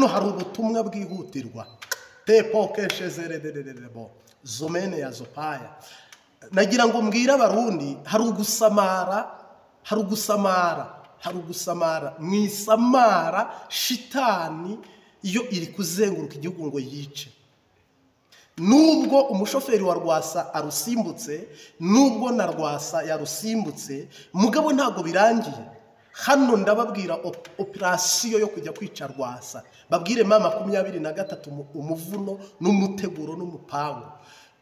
hano hari ubutumwa bwihutirwa tepoke shezerererebo zomene ya zopaya. Nagira ngo mbwira abarundi hari ugusamara mwisamara shitani iyo iri kuzenguruka igihugu ngo yice. Nubwo umushoferi wa Rwasa arusimbutse, nubwo na Rwasa yarusimbutse, mugabo ntago birangiye. Hano ndababwira operasiyo yo kujya kwica Rwasa. Babwire mama 23 umuvuno n'umuteguro n'umupango.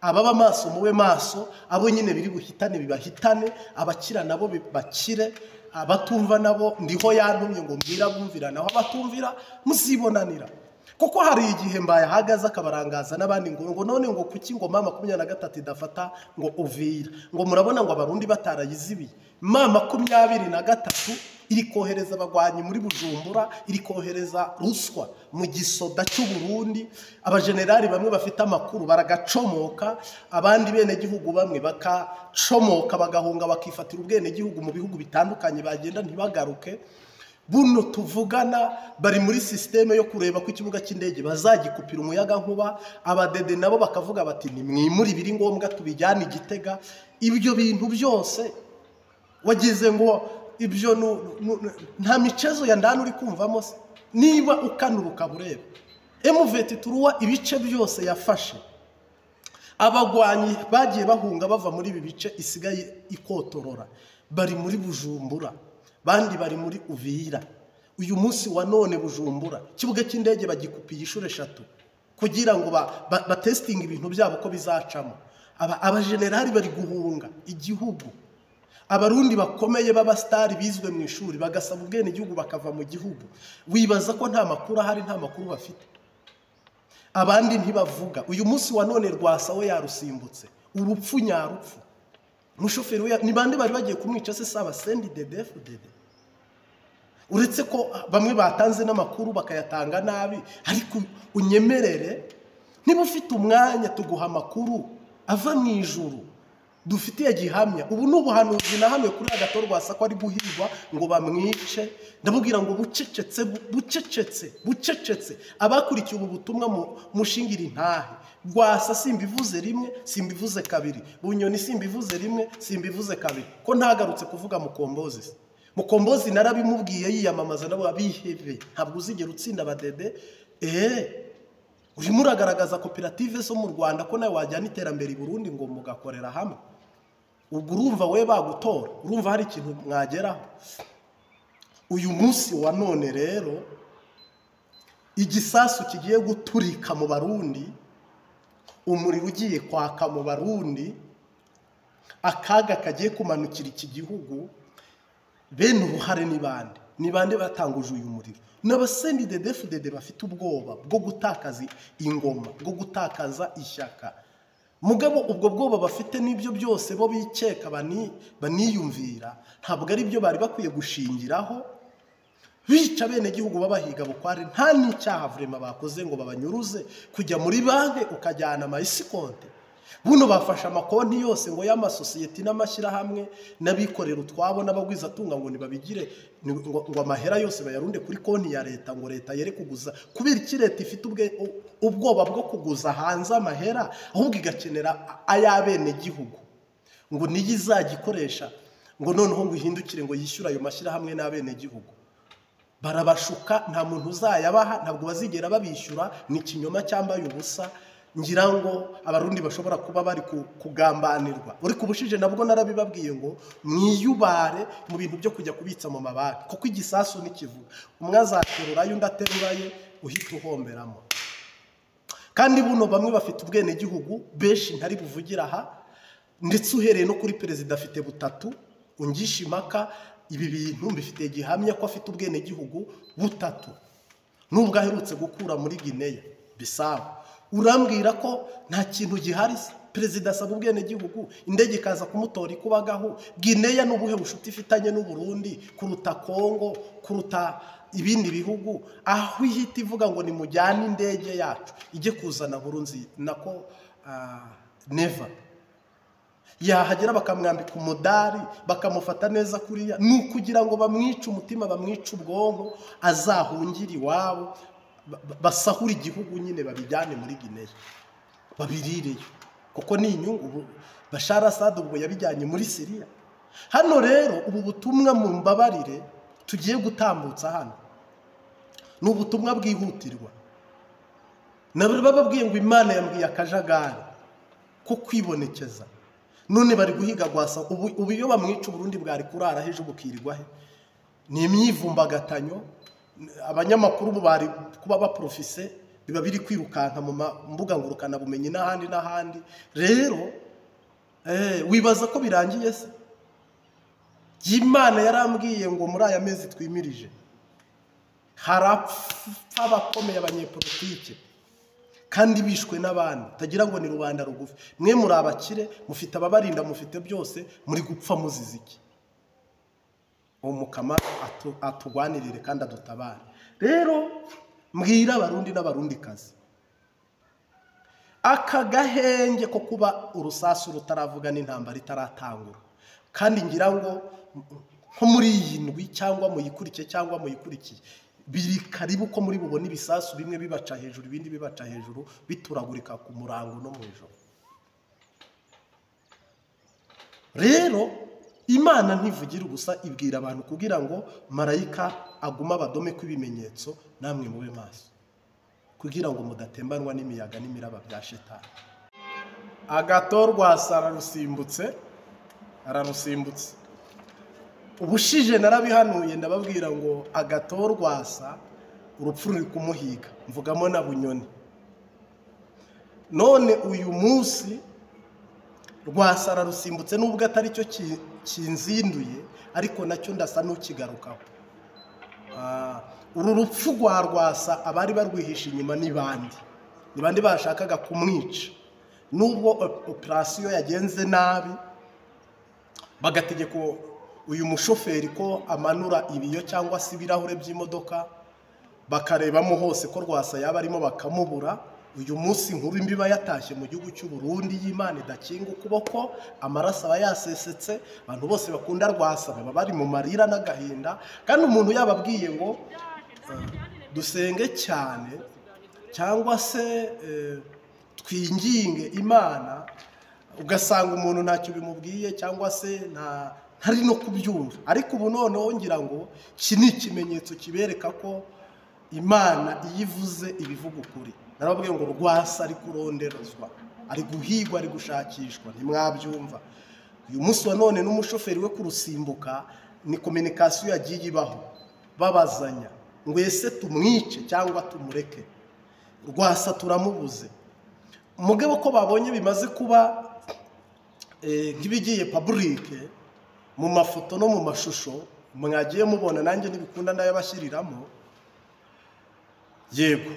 Ababa maso muwe maso, abo nyine biri buhitane bibahitane, abakira nabo bakire, abatumva nabo ndiho yantumye ngo mbwira bumvira naho abatumvira muzibonanira. Kuko hari igihe mbaye hagaza akabarangaza n'abandi ngo none ngo kuki ngo mama 23 idafata ngo Uvira, ngo murabona ngo abarundi batarayizibiye. Mama 23 iri kohereza abagwanyi muri Bujumbura, iri kohereza ruswa mu gisoda cy'u Burundi. Abagenerali bamwe bafite amakuru baragacomoka, abandi bene gihugu bamwe bakacomoka bagahunga bakifatira ubwene gihugu mu bihugu bitandukanye, bagenda ntibagaruke. Buno tuvugana bari muri systeme yo kureba ko ikibuga cy'indege bazagikupira umuyaga nkuba. Abadede nabo bakavuga bati ni mwimuri biri ngombwa tubijyana Igitega. Ibyo bintu byose wagize ngo ibyo nta micezo ya ndani uri kumvamo se. Niba ukanuruka bureba M23 ibice byose yafashe, abagwanyi bagiye bahunga bava muri ibi bice isigaye ikotorora, bari muri Bujumbura, bandi bari muri Uvira. Uyu munsi wa none Bujumbura kibuga cy'indege bagikupiye inshuro 3 kugira ngo batesting ibintu byabo ko bizacamo. Abagenerali bari guhunga igihugu. Abarundi bakomeye b'abastari bizwe mu ishuri bagasaba ubwene igihugu bakava mu gihugu. Wibaza ko nta makuru ahari, nta makuru bafite. Abandi ntibavuga. Uyu munsi wa none Rwasa we yarusimbutse, urupfu nyarupfu. Umushoferi we ni bande bari bagiye kumwica se saba sendi DDFDD. Uretse ko bamwe batanze n'amakuru bakayatanga nabi, ariko unyemerere niba ufite umwanya tuguha amakuru ava mu ijuru dufitiye gihamya. Ubu n'ubuhanuzi na hamwe kuri Agatorwasa ko ari guhirwa ngo bamwice. Ndabubwira ngo bucecetse abakurikiye ubu butumwa mushingira intahe. Rwasa simbivuze rimwe, simbivuze kabiri. Bunyoni simbivuze rimwe, simbivuze kabiri. Ko ntagarutse kuvuga Mukombozi. Mukombozi narabimubwiye yiyamamaza nabo abihebe. Ntabwo uzigera utsinda abadede. Urimo uragaragaza koperative zo mu Rwanda ko nawe wajyana iterambere i Burundi ngo mugakorera hamwe. Ubwo urumva we bagutora, urumva hari ikintu mwageraho. Uyu munsi wa none rero igisasu kigiye guturika mu Barundi, umuriro ugiye kwaka mu Barundi, akaga kagiye kumanukira iki gihugu. Bene uruhare ni bande batanguje uyu muriro? N'abasendi DDFDD bafite ubwoba bwo gutakaza ingoma, bwo gutakaza ishyaka. Mugabo ubwo bwoba bafite n'ibyo byose bo bikeka baniyumvira, ntabwo ari byo bari bakwiye gushingiraho. Bica bene gihugu babahiga bukware, nta n'icyaha vrema bakoze ngo babanyuruze kujya muri banke ukajyana amasikonte. Buno bafasha amakonti yose ngo y'amasosiyete n'amashyirahamwe n'abikorera utwabo n'abagwiza tunga ngo nibabigire ngo amahera yose bayarunde kuri konti ya leta, ngo leta yere kuguza. Kubera iki leta ifite ubwoba bwo kuguza hanze amahera, ahubwo igakenera ayabene gihugu ngo niyo izagikoresha, ngo noneho ngo ihindukire ngo yishyura ayo mashyirahamwe n'abene gihugu. Barabashuka, nta muntu uzayabaha, ntabwo bazigera babishyura. Ni kinyoma cyambaye ubusa. Ngira ngo abarundi bashobora kuba bari kugambanirwa. Uri kubushije nabwo narabibabwiye ngo mwiyubare mu bintu byo kujya kubitsa mu mabanki, kuko igisasu nikivuga umwe azaterura undi ateruraye uhita uhomberamo. Kandi buno bamwe bafite ubwene gihugu beshi ntari buvugira aha, ndetse uhereye no kuri perezida afite butatu. Ungisha impaka ibi bintu mbifite gihamya ko afite ubwene gihugu butatu, nubwo aherutse gukura muri Guinea Bissau. Urambwira ko nta kintu gihari? Perezida asaba ubwene gihugu, indege ikaza kumutora ikubagaho. Guinea n'ubuhe bushuti ifitanye n'u Burundi kuruta Kongo, kuruta ibindi bihugu? Aho ihita ivuga ngo nimujyane indege yacu ije kuzana Burunzi nako never. Yahagera bakamwambika umudari bakamufata neza kuriya, nukugira ngo bamwice umutima, bamwice ubwonko, azahungire iwabo basahura igihugu nyine babijyane muri Guinea babirireyo, kuko ni inyungu. Bashar al-Assad ubwo yabijyanye muri Syria. Hano rero ubu butumwa mu mbabarire tugiye gutambutsa hano ni ubutumwa bwihutirwa. Bababwiye ngo Imana yambwiye akajagari ko kwibonekeza, none bari guhiga Rwasa. Ubu iyo bamwica Burundi bwari kurara hejo bukirirwa he? Ni imyivumbagatanyo. Abanyamakuru bari kuba baprofise, biba biri kwirukanka mu mbuga ngurukana bumenyi n'ahandi. Rero wibaza ko birangiye se? Imana yarambwiye ngo muri aya mezi twimirije harapfa abakomeye abanyepolitike kandi bishwe n'abandi, tagira ngo ni rubanda rugufi. Mwe muri abakire, mufite ababarinda, mufite byose, muri gupfa muzize iki? Umukama atugwanirire kandi adutabare. Rero mbwira abarundi n'abarundikazi, aka gahenge ko kuba urusasu rutaravuga n'intambara itaratangura, kandi ngira ngo nko muri iyi ndwi cyangwa muyikurikiye biri karibu ko muri bubone ibisasu bimwe bibaca hejuru, ibindi bibaca hejuru, bituragurika ku murango no mu ijoro. Rero Imana ntivugira ubusa, ibwira abantu kugira ngo marayika aguma abadome kw'ibimenyetso, namwe mube maso kugira ngo mudatembanwa n'imiyaga n'imiraba bya Shetani. Agathon Rwasa ararusimbutse. Ubushije narabihanuye ndababwira ngo Agathon Rwasa urupfu ruri kumuhiga, mvugamo na Bunyoni. None uyu munsi Rwasa ararusimbutse, nubwo atari cyo kinzinduye, ariko nacyo ndasa n'ukigarukaho. Uru rupfu rwa Rwasa abari barwihisha inyuma ni bandi bashakaga kumwica. Nubwo operasiyo yagenze nabi, bagategeka uyu mushoferi ko amanura ibiyo cyangwa se ibirahure by'imodoka, bakarebamo hose ko Rwasa yaba arimo, bakamubura. Uyu munsi nkuru imbiba yatashye mu gihugu cy'u Burundi, y'Imana idakinga ukuboko, amaraso aba yasesetse, abantu bose bakunda Rwasa baba bari mu marira n'agahinda. Kandi umuntu yababwiye ngo dusenge cyane cyangwa se twinginge Imana, ugasanga umuntu ntacyo bimubwiye cyangwa se ntari no kubyumva. Ariko ubu noneho ngira ngo iki ni ikimenyetso kibereka ko Imana iyivuze ibivuga ukuri. Narababwiye ngo Rwasa ari kuronderezwa, ari guhigwa, ari gushakishwa, ntimwabyumva. Uyu munsi wa none n'umushoferi we kurusimbuka, ni komunikasiyo yagiye ibaho, babazanya ngo ese tumwice cyangwa tumureke. Rwasa turamubuze. Mugabo ko babonye bimaze kuba nk'ibigiye publique mu mafoto no mu mashusho, mwagiye mubona, nanjye nibikunda ndayabashyiriramo. Yego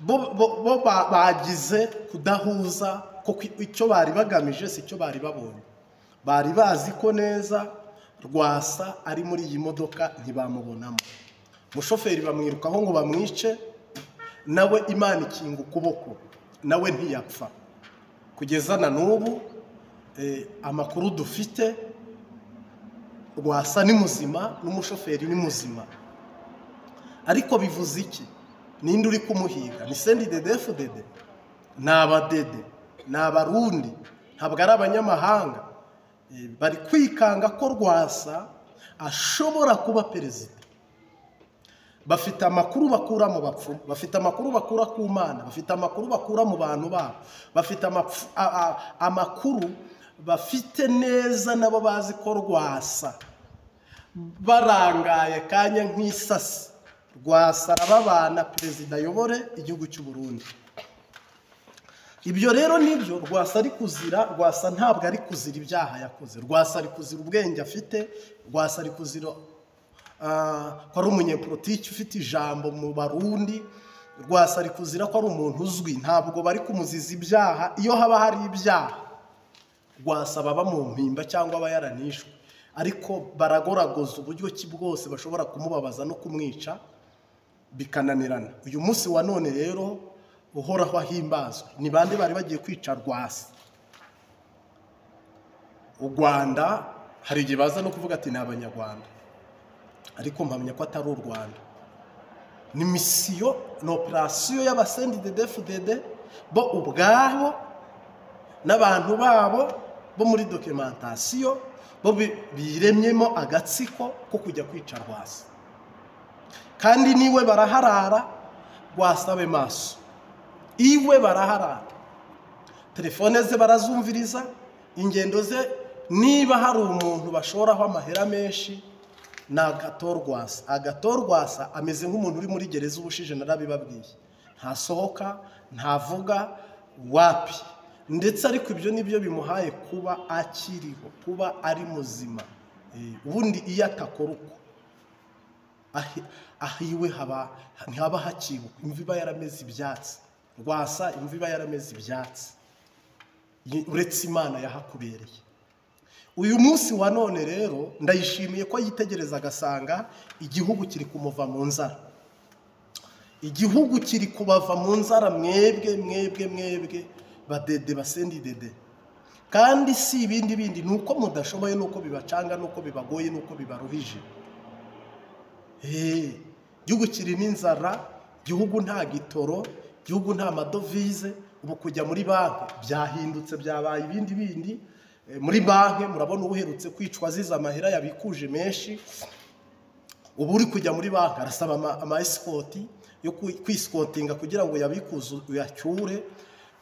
bo bagize kudahuza, kuko icyo bari bagamije si cyo bari babonye. Bari bazi ko neza Rwasa ari muri iyi modoka, ntibamubonamo. Umushoferi bamwirukaho ngo bamwice, nawe Imana ikinga ukuboko, nawe ntiyapfa. Kugeza na n'ubu amakuru dufite, Rwasa ni muzima n'umushoferi ni muzima. Ariko bivuze iki? Ninde uri kumuhiga? Ni CNDD-FDD? Ni abadede, ni abarundi, ntabwo ari abanyamahanga. Bari kwikanga ko Rwasa ashobora kuba perezida. Bafite amakuru bakura mu bapfumu, bafite amakuru bakura ku Mana, bafite amakuru bakura mu bantu babo, bafite amakuru bafite neza, nabo bazi ko Rwasa barangaye kanya nk'isasi, Rwasa arababana perezida ayobore igihugu cy'u Burundi. Ibyo rero nibyo Rwasa ari kuzira. Rwasa ntabwo ari kuzira ibyaha yakoze, Rwasa ari kuzira ubwenge afite, Rwasa ari kuzira ko ari umunyepolitiki ufite ijambo mu Barundi, Rwasa ari kuzira ko ari umuntu uzwi. Ntabwo bari kumuziza ibyaha. Iyo haba hari ibyaha, Rwasa baba mu mpimba cyangwa aba yaranishwe, ariko baragoragoza uburyo ki bwose bashobora kumubabaza no kumwica bikananirana. Uyu munsi wa none rero uhoraho ahimbazwe. Ni bande bari bagiye kwica Rwasa? U Rwanda hari igihe baza no kuvuga ati ni Abanyarwanda, ariko mpamya ko atari u Rwanda. ni misiyo, ni operasiyo y'abasendidedefudede bo ubwabo n'abantu babo bo muri documentation bo biremyemo agatsiko ko kujya kwica Rwasa. Kandi niwe baraharara Rwasabe maso, iwe baraharara, telefone ze barazumviriza, ingendo ze. Niba hari umuntu bashoraho amahera menshi na Agathon Rwasa ameze nk'umuntu uri muri gereza ubushije narabibabwiye, ntasohoka ntavuga wapi, ndetse ariko ibyo nibyo bimuhaye kuba akiriho, kuba ari muzima. Ubundi iyo atakora uko ahiwe ntihaba hakibuka, imviba yarameze ibyatsi. Rwasa imviba yarameze ibyatsi, uretse Imana yahakubereye. Uyu munsi wa none rero ndayishimiye ko yitegereza agasanga igihugu kiri kumuva mu nzara, igihugu kiri kubava mu nzara. Mwebwe badede basendidede, kandi si ibindi nuko mudashoboye, nuko bibacanga, nuko bibagoye, nuko bibaruhije. Igihugu kiri n'inzara, igihugu nta gitoro, igihugu nta madovize. Ubu kujya muri banki byahindutse, byabaye ibindi. Muri banki murabona ubuherutse kwicwa azize amahera yabikuje menshi. Ubu uri kujya muri banki arasaba ama escort yo kwiscotinga kugira ngo yabikuze uyacyure,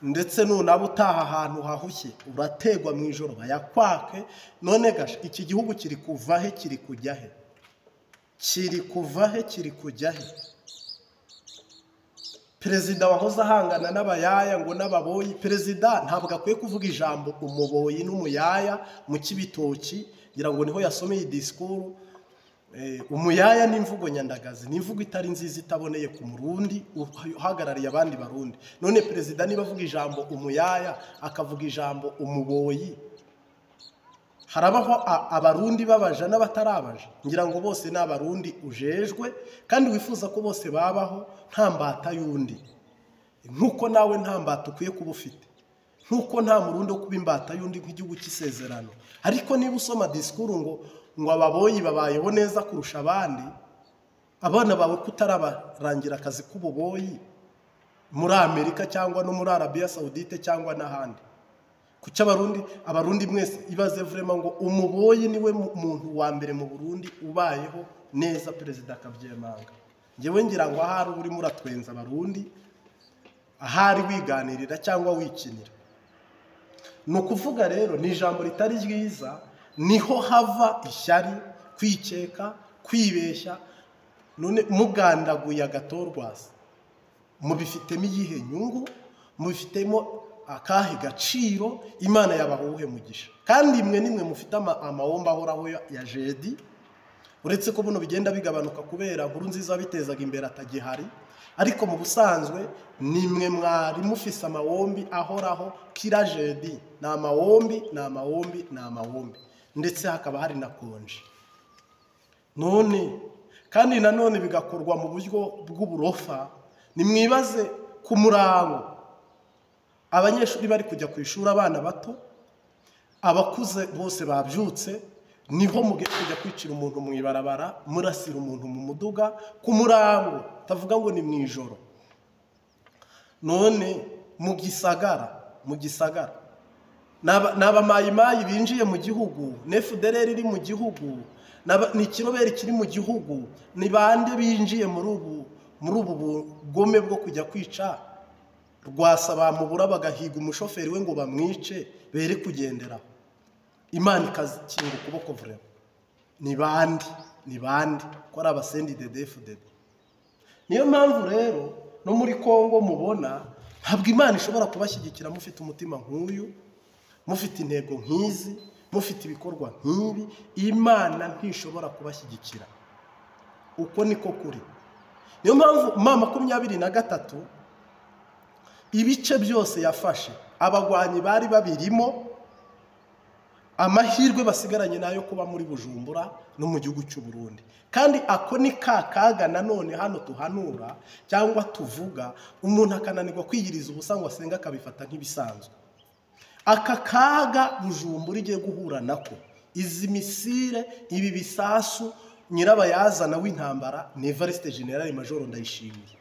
ndetse nunaba utaha ahantu hahushye urategwa mu ijoro bayakwake. None gasha iki gihugu kiri kuva he, kiri kujya he? Kiri kuva he, kiri kujya he? Perezida wahoze ahangana n'abayaya ngo n'ababoyi, perezida ntabwo akwiye kuvuga ijambo umuboyi n'umuyaya mu Kibitoki, ngira ngo niho yasomeye disikuru. Umuyaya n'imvugo nyandagazi, n'imvugo itari nziza, itaboneye ku Murundi uhagarariye abandi Barundi. None perezida niba avuga ijambo umuyaya akavuga ijambo umuboyi, harabaho abarundi babaja n'abatarabaja? Ngira ngo bose ni abarundi ujejwe, kandi wifuza ko bose babaho nta mbata y'undi, nkuko nawe nta mbata ukwiye kuba ufite, nkuko nta murundi wo kuba imbata y'undi nk'igihugu cy'isezerano. Ariko niba usoma disikuru ngo ababoyi babayeho neza kurusha abandi, abana bawe kutarabarangira akazi k'ububoyi muri Amerika cyangwa no muri Arabia Saudite cyangwa n'ahandi, kuki abarundi mwese ibaze vraiment ngo umuboyi niwe muntu wa mbere mu Burundi ubayeho neza, perezida akabyemanga. Ngewe ngira ngo ahari uri muratwenza abarundi, ahari wiganirira cyangwa wikinira. No kuvuga rero ni ijambo ritari ryiza, niho hava ishyari, kwikeka, kwibeshya. None mugandaguye Agathon Rwasa mubifitemo iyihe nyungu? Mubifitemo akahe gaciro? Imana yabahuhe mugisha. Kandi imwe nimwe mufite amahomba ahoraho ya jedi, uretse ko buno bigenda bigabanuka kubera Nkurunziza bitezaga imbere atagihari. Ariko mu busanzwe nimwe mwari mufise amahombi ahoraho, kira jedi na amahombi, ndetse hakaba hari na konje. None kandi nanone bigakorwa mu buryo bw'uburofa. Nimwibaze ku murango, abanyeshuri bari kujya ku ishuri, abana bato, abakuze bose babyutse, niho mugiye kujya kwicira umuntu mu ibarabara, murasira umuntu mu muduga ku murango, tavuga ngo ni mu ijoro. None mu gisagara n'abamayimayi binjiye mu gihugu, n'FDLR iri mu gihugu, ni Kiroberi kiri mu gihugu. Ni bande binjiye muri ubu bugome bwo kujya kwica Rwasa? Bamubura bagahiga umushoferi we ngo bamwice, bere kugendera. Imana ikazinga ukuboko vrema. Ni bande ko ari abasendidedefudede. Niyo mpamvu rero no muri Kongo mubona ntabwo Imana ishobora kubashyigikira mufite umutima nk'uyu, mufite intego nk'izi, mufite ibikorwa nk'ibi. Imana ntishobora kubashyigikira. Uko niko kuri. Niyo mpamvu 23 ibice byose yafashe, abagwanyi bari babirimo, amahirwe basigaranye nayo kuba muri Bujumbura no mu gihugu cy'u Burundi. Kandi ako ni kaga nanone hano tuhanura cyangwa tuvuga, umuntu akananirwa kwiyiriza ubusa ngo asenga akabifata nk'ibisanzwe. Aka kaga Bujumbura igiye guhura nako, izi misire, ibi bisasu nyirabayazana w'intambara ni Evariste General Major Ndayishimiye,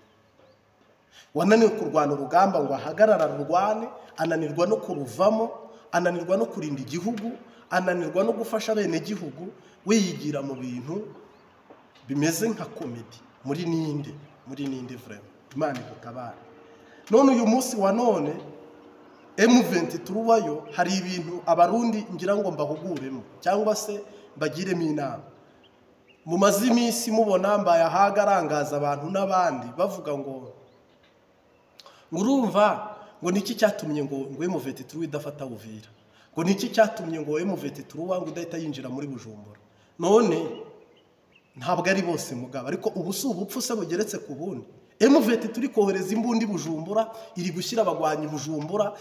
wananiwe kurwana urugamba ngo ahagarara rurwane, ananirwa no kuruvamo, ananirwa no kurinda igihugu, ananirwa no gufasha bene gihugu, we yigira mu bintu bimeze nka komedi. Muri ninde vraiment, Imana igutabara. None uyu munsi wa none M23 wayo hari ibintu abarundi ngira ngo mbahuguremo cyangwa se bagiremo inama. Mu mazimisi mubona mbaye ahagarangaza abantu n'abandi bavuga ngo urumva ngo niki cyatumye ngo M23 idafata Uvira, ngo niki cyatumye ngo M23 wangu idahita yinjira muri Bujumbura. None ntabwo ari bose mugabo, ariko ubusu ubupfu se bugeretse ku bundi. M23 kohereza imbundi Bujumbura, iri gushyira abagwanyi Bujumbura,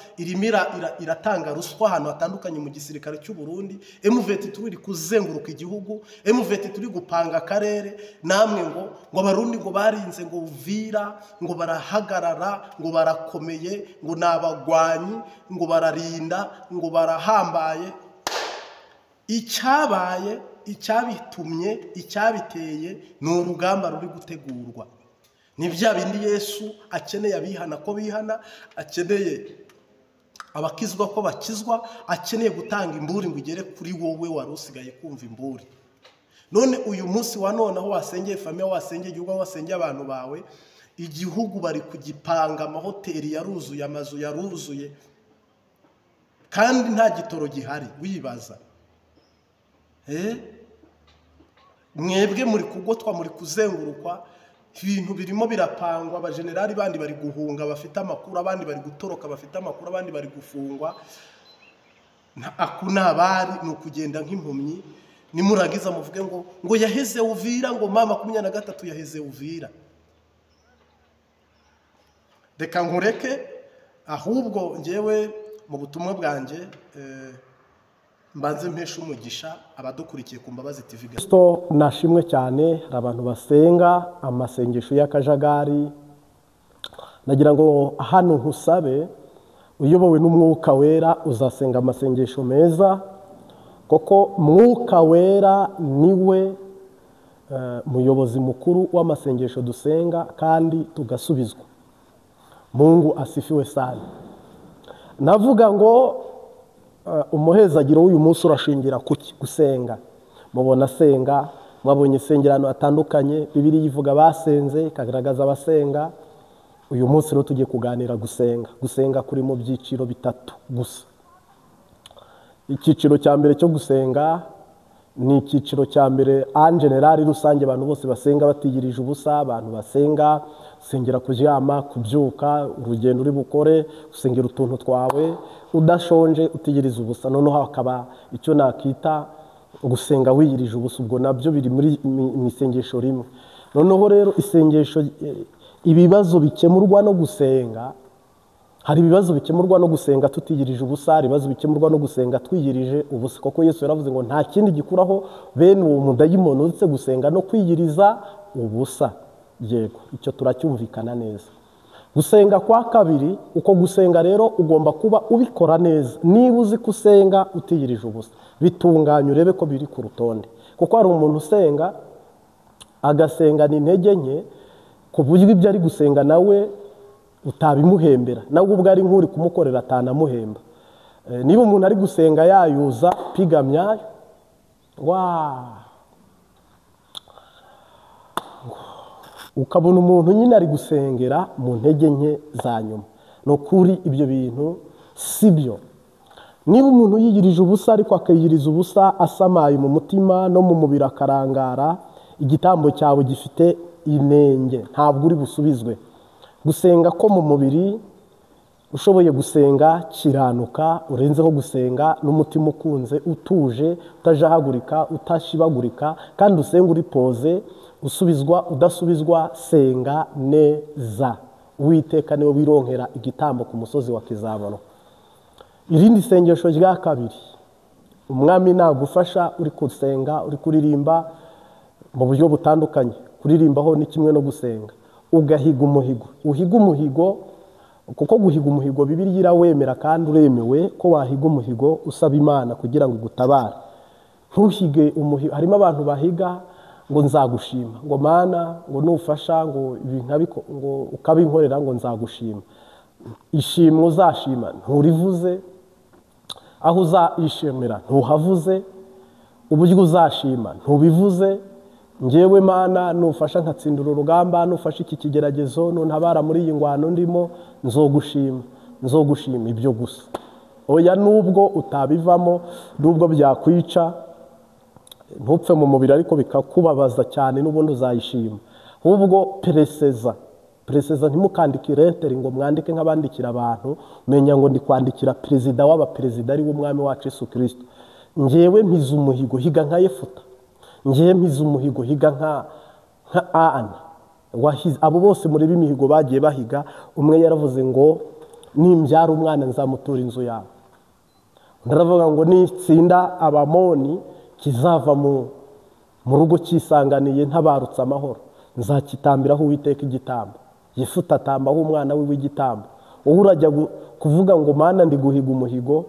iratanga ruswa ahantu hatandukanye mu gisirikare cy'u Burundi. M23 iri kuzenguruka igihugu, M23 gupanga akarere. Namwe ngo abarundi ngo barinze ngo Uvira, ngo barahagarara, ngo barakomeye, ngo nabagwanyi, ngo bararinda, ngo barahambaye. Icyabaye, icyabitumye, icyabiteye ni urugamba ruri gutegurwa. Ni bya bindi Yesu akeneye abihana ko bihana, akeneye abakizwa ko bakizwa, akeneye gutanga imburi ngo igere kuri wowe wari usigaye kumva imburi. None uyu munsi wa none aho wasengeye famille, wasengeye igihugu, wasengeye abantu bawe, igihugu bari kugipanga, amahoteli yaruzuye, amazu yaruzuye, kandi nta gitoro gihari. Wibaza mwebwe muri kugotwa, muri kuzengurukwa, ibintu birimo birapangwa. Abajenerali bandi bari guhunga bafite amakuru, abandi bari gutoroka bafite amakuru, abandi bari gufungwa. Akuna bari no kugenda nk'impumyi. Nimuragiza muvuge ngo yaheze Uvira, ngo mama 23 yaheze Uvira. Reka nkureke, ahubwo ngewe mu butumwa bwanje mbanze mpesha umugisha abadukurikiye ku Mbabazi TV. Kristo nashimwe cyane. Hari abantu basenga amasengesho y'akajagari. Nagira ngo hano nkusabe, uyobowe n'umwuka wera uzasenga amasengesho meza, koko mwuka wera niwe muyobozi mukuru w'amasengesho dusenga kandi tugasubizwa. Mungu asifiwe sana. Navuga ngo umuhezagiro w'uyu munsi urashingira kuki? Gusenga. Mubona senga, mwabonye sengerano atandukanye, Bibiliya ivuga basenze, ikagaragaza abasenga. Uyu munsi rero tugiye kuganira gusenga. Gusenga kuri mu byiciro bitatu gusa. Icyiciro cya mbere cyo gusenga ni icyiciro cya mbere en general rusange, abantu bose basenga batigirije ubusa, abantu basenga sengera kuryama, kubyuka, urugendo uri bukore, usengera utuntu twawe, udashonje, utigiriza ubusa. Noneho hakaba icyo nakita gusenga wiyirije ubusa, ubwo nabyo biri muri isengesho rimwe. Noneho rero isengesho, ibibazo bikemurwa no gusenga, hari ibibazo bikemurwa no gusenga tutigirije ubusa, hari ibibazo bikemurwa no gusenga twiyirije ubusa. Koko Yesu yaravuze ngo nta kindi gikuraho bene uwo mudayimoni uretse gusenga no kwiyiriza ubusa. Yego, icyo turacyumvikana neza. Gusenga kwa kabiri, uko gusenga rero ugomba kuba ubikora neza. Niba uzi kusenga utiyirije ubusa, bitunganye urebe ko biri ku rutonde. Kuko hari umuntu usenga agasenga n'intege nke ku buryo ibyo ari gusenga nawe utabimuhembera, nawe ubwo ari nk'uri kumukorera atanamuhemba. Niba umuntu ari gusenga yayuza pigamya, ukabona umuntu nyine ari gusengera mu ntege nke za nyuma, no kuri ibyo bintu sibyo. Niba umuntu yigirije ubusa ariko akayiriza ubusa asamaye mu mutima no mu mubiri akarangara, igitambo cyawe gifite inenge, ntabwo uri busubizwe. Gusenga ko mu mubiri, ushoboye gusenga kiranuka, urenzeho gusenga n'umutima ukunze, utuje, utajahagurika, utashibagurika, kandi usenga uri poze, usubizwa udasubizwa, senga neza. Uwiteka niwe wironkera igitambo ku musozi wa Kizabano. Irindi sengesho rya kabiri, umwami nagufasha uri gusenga, uri kuririmba mu buryo butandukanye. Kuririmbaho ni kimwe no gusenga. Ugahiga umuhigo. Uhiga umuhigo, kuko guhiga umuhigo Bibiliya irawemera kandi uremewe ko wahiga umuhigo usaba Imana kugira ngo igutabare. Ntuhige umuhigo. Harimo abantu bahiga ngo nzagushima, ngo Mana ngo nufasha ngo ibintu ngo ukabinkorera ngo nzagushima. Ishimwe uzashima nturivuze, aho uzishimira ntuhavuze, uburyo uzashima ntubivuze. Ngewe Mana nufasha nkatsindura urugamba, nufasha iki kigeragezo, nuntabara muri iyi ngwano ndimo, nzogushima ibyo gusa. Oya, nubwo utabivamo, nubwo byakwica, ntupfe mu mubiri ariko bikakubabaza cyane, n'ubundi uzayishima. Ahubwo pereseza, ntimukandike ireteri ngo mwandike nk'abandikira abantu, menya ngo ndi kwandikira perezida w'abaperezida ari we umwami wacu Yesu Kristo. Ngewe mpize umuhigo higa nka Yefuta, ngewe mpize umuhigo higa nka Ana. Abo bose muri b'imihigo bagiye bahiga, umwe yaravuze ngo nimbyara umwana nzamutura inzu yawe. Ndaravuga ngo nitsinda Abamoni kizava mu rugo cyisanganiye ntabarutse amahoro, nzakitambiraho Uwiteka igitambo. Yefuta atambaho umwana we w'igitambo. Wowe urajya kuvuga ngo Mana ndi guhiga umuhigo,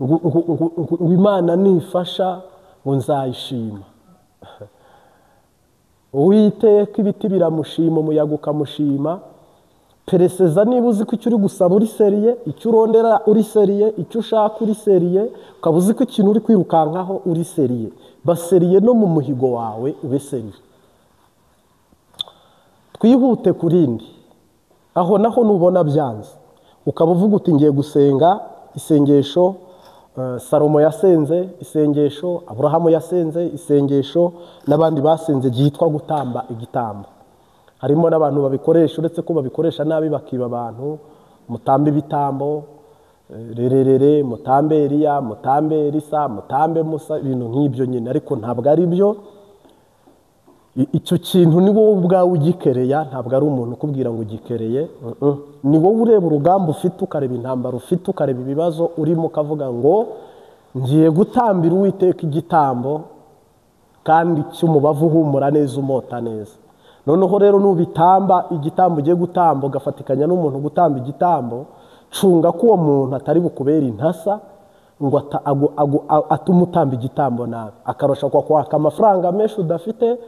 ngo Imana nifasha ngo nzayishima. Uwiteka ibiti biramushima, umuyaga ukamushima. Pereseza niba uzi ko icyo uri gusaba uri seriye, icyo urondera uri seriye, icyo ushaka uri seriye, ukaba uzi ko ikintu uri kwirukankaho uri seriye, baseriye no mu muhigo wawe ube seriye. Twihute kurindi, aho naho nubona byanze ukaba uvuga uti ngiye gusenga isengesho Salomo yasenze, isengesho Aburahamu yasenze, isengesho n'abandi basenze ryitwa gutamba igitambo. Harimo n'abantu babikoresha, uretse ko babikoresha nabi bakiba abantu, mutambe ibitambo rererere, mutambe Eliya, mutambe Elisa, mutambe Musa, ibintu nk'ibyo nyine, ariko ntabwo ari byo. Icyo kintu ni wowe ubwawe ugikereya, ntabwo ari umuntu ukubwira ngo ugikereye. Ni wowe ureba urugamba ufite, ukareba intambara ufite, ukareba ibibazo urimo, ukavuga ngo ngiye gutambira Uwiteka igitambo kandi cy'umubavu uhumura neza, umota neza. Noneho rero nubitamba igitambo ugiye gutamba, ugafatikanya n'umuntu gutamba igitambo, cunga ko uwo muntu atari bukubera intasa ngo atume utamba igitambo nabi, akarusha kwaka amafaranga menshi udafite,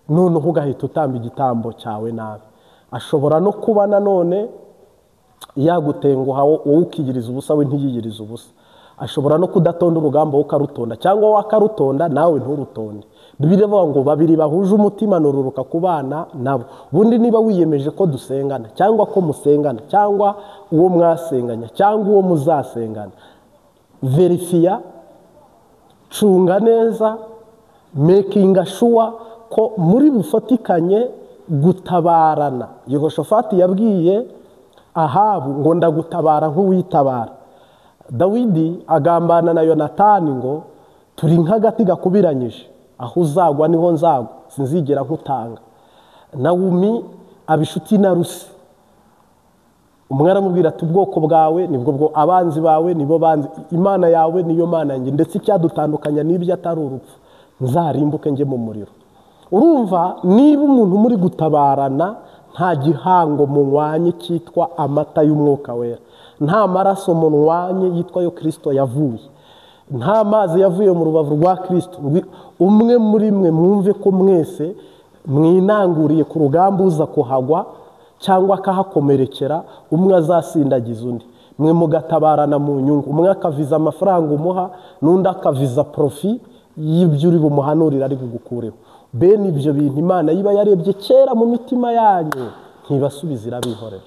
noneho ugahita utamba igitambo cyawe nabi. Ashobora no kuba nanone yagutenguha wowe ukiyiriza ubusa, we ntiyiyiriza ubusa. Ashobora no kudatonda urugamba wowe ukarutonda, cyangwa wakarutonda nawe nturutonde. Bibiliya ivuga ngo babiri bahuje umutima nururuka kubana nabo. Bundi niba wiyemeje ko dusengana, cyangwa ko musengana, cyangwa uwo mwasenganya, cyangwa uwo muzasengana, verifiya, cunga neza, making sure ko muri bufatikanye gutabarana. Yehoshafati yabwiye Ahabu ngo ndagutabara nk'uwitabara. Dawidi agambana na Yonatani ngo turi nk'agati gakubiranyije, aho uzagwa niho nzagwa, sinzigera nkutanga. Nawumi abishuti na Rusi, umwe aramubwira ati ubwoko bwawe nibwo bwo, abanzi bawe nibo banzi, Imana yawe niyo Mana yanjye, ndetse icyadutandukanya n'ibyo atari urupfu, nzarimbuke njye mu muriro. Urumva, niba umuntu muri gutabarana, nta gihango munwanye cyitwa amata y'umwuka wera, nta maraso munwanye yitwa yo Kristo yavuye, nta mazi yavuye mu rubavu rwa Kristo. Umwe muri mwe mwumve ko mwese mwinanguriye ku rugamba uza kuhagwa cyangwa akahakomerekera, umwe azasindagiza undi. Mwe mugatabarana mu nyungu, umwe akaviza amafaranga umuha, n'undi akaviza profi y'ibyo uri bumuhanurira ari bugukureho. Bene ibyo bintu Imana yiba yarebye kera mu mitima yanyu, ntibasubiza irabihorera.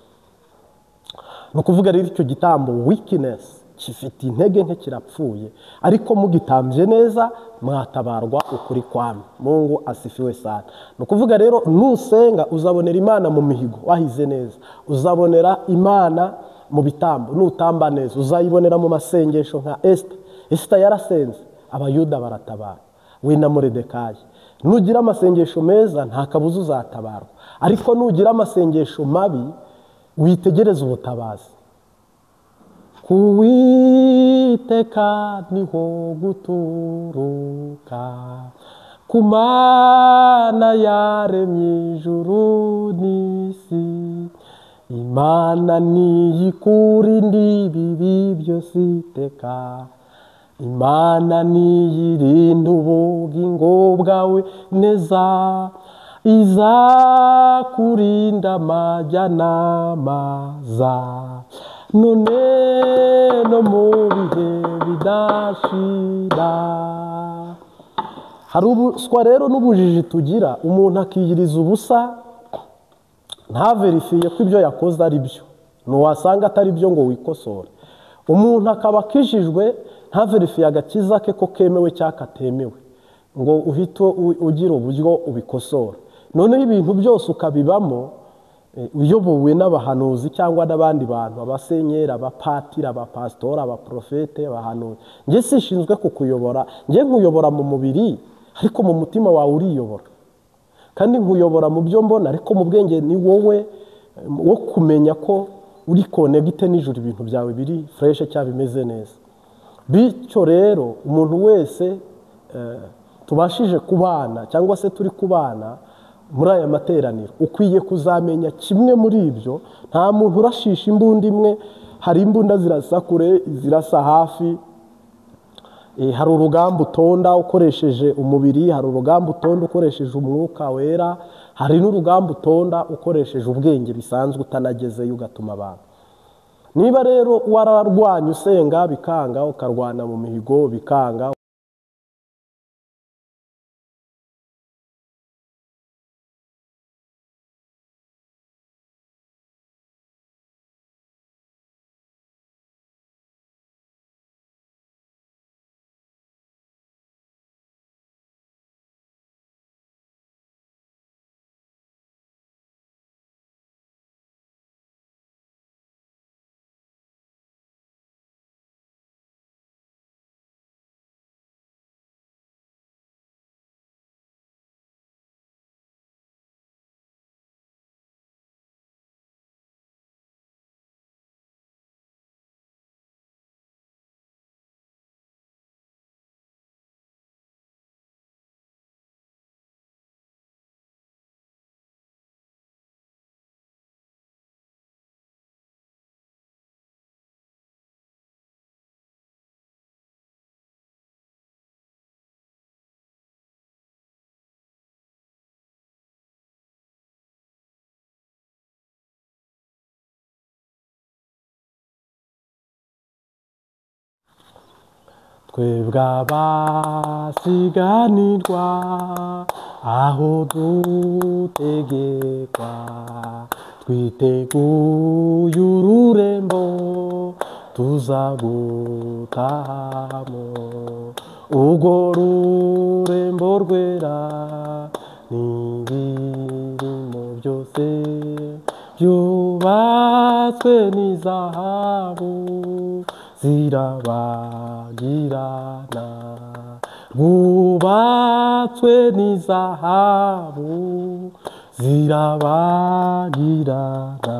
Ni ukuvuga rero icyo gitambo weakness gifite intege nke, kirapfuye, ariko mugitambye neza mwatabarwa ukuri kwami. Mungu asifiwe sana. Ni ukuvuga rero nusenga uzabonera Imana mu mihigo wahize neza, uzabonera Imana mu bitambo nutamba neza, uzayibonera mu masengesho nka Esther yarasenze, Abayuda baratabara, we na Moridekayi. Nugira amasengesho meza nta kabuza uzatabarwa, ariko nugira amasengesho mabi witegereza ubutabazi. Kuwiteka niho guturuka, ku Mana yaremye ijuru n'isi, Imana niyikurinda ibibi byose iteka, Imana niyirinde ubugingo bwawe neza, izakurinda amajya n'amaza, none no mu bihe bidashira. Hari ubuswa rero n'ubujiji tugira, umuntu akiyiriza ubusa ntaverifiye ko ibyo yakoze ari byo, ntiwasanga atari byo ngo wikosore. Umuntu akaba akijijwe ntaverifiye agakiza ke ko kemewe cyangwa katemewe ngo uhite ugira uburyo ubikosora. Noneho ibintu byose ukabibamo uyobowe n'abahanuzi cyangwa n'abandi bantu, abasenyeri, abapatiri, abapasitori, abaprofete, abahanuzi. Njye sishinzwe kukuyobora, njye nkuyobora mu mubiri ariko mu mutima wawe uriyobora, kandi nkuyobora mu byo mbona, ariko mu bwenge ni wowe wo kumenya ko uri konegite n'ijuru, ibintu byawe biri fureshe cyangwa bimeze neza. Bityo rero umuntu wese tubashije kubana cyangwa se turi kubana muri aya materaniro, ukwiye kuzamenya kimwe muri ibyo. Nta muntu urashisha imbunda imwe, hari imbunda zirasa kure, zirasa hafi. Hari urugamba utonda ukoresheje umubiri, hari urugamba utonda ukoresheje umwuka wera, hari n'urugamba utonda ukoresheje ubwenge bisanzwe utanagezeyo ugatuma abantu. Niba rero wararwanya usenga bikanga, ukarwana mu mihigo bikanga, twebwe abasiganirwa aho dutegekwa, twiteguye ururembo tuzagutahamo. Urwo rurembo rwera n'ibirimo byose byubatswe n'izahabu zirabagirana, rwubatswe n'izahabu zirabagirana.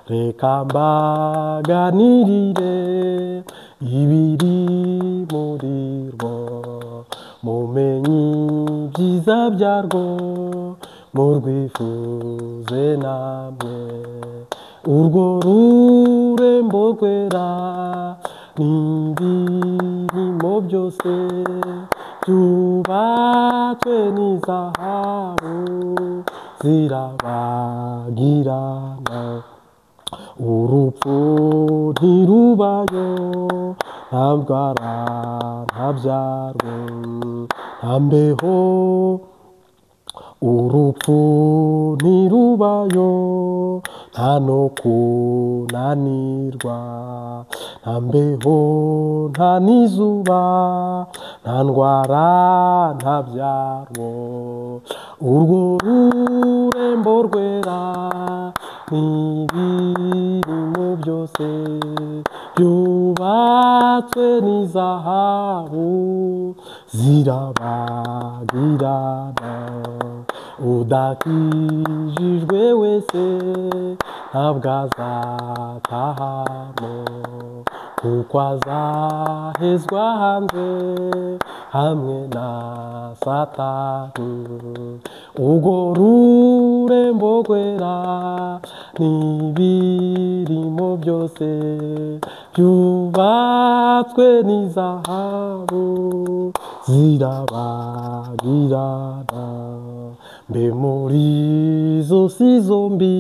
Reka mbaganirire ibiri muri rwo, mumenye ibyiza byarwo, murwifuze namwe. Urwo rurembo rwera n'ibirimo byose byubatswe n'izahabu zirabagirana. Urupfu ntirubayo, nta ndwara nta byago nta mbeho. Urupfu ntirubayo, nta no kunanirwa, nta mbeho nta n'izuba, nta ndwara nta byago. Urwo rurembo rwera n'ibirimo byose byubatswe n'izahabu zirabagirana. Udakijijwe wese ntabwo azatahamo, kuko azahezwa hanze hamwe na Satani. Urwo rurembo rwera n'ibirimo byose byubatswe n'izahabu zirabagirana. Mbe muri izo si zombi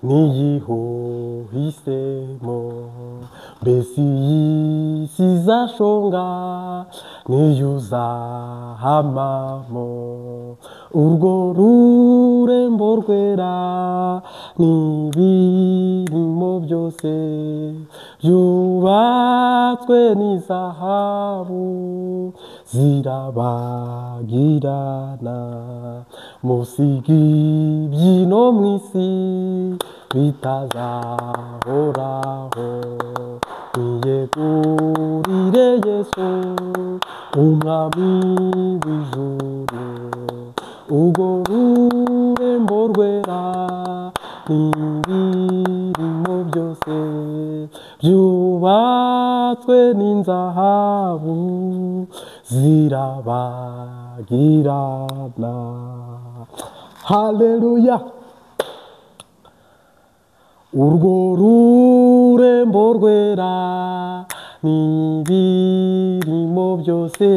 niyihuhisemo, mbese iyi si izashonga niyo uzahamamo. Urwo rurembo rwera n'ibirimo byose byubatswe n'izahabu zirabagirana. Musige ibyino mu isi bitazahoraho, mwiyegurire Yesu umwami w'ijuru. Urwo rurembo rwera n'ibirimo byose byubatswe n'inzahabu zirabagirana. Haleluya! Urwo rurembo rwera n'ibirimo byose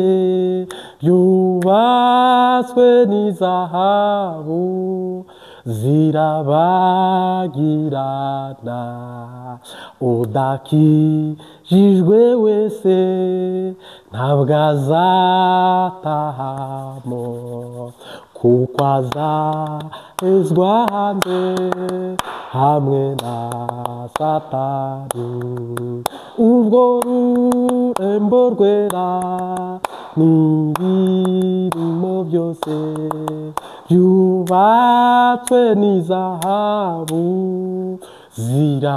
byubatswe n'izahabu zirabagirana. Udakijijwe wese ntabwo azatahamo, kuko azahezwa hanze hamwe na Satani. Urwo rurembo rwera n'ibirimo byose byubatswe n'izahabu zira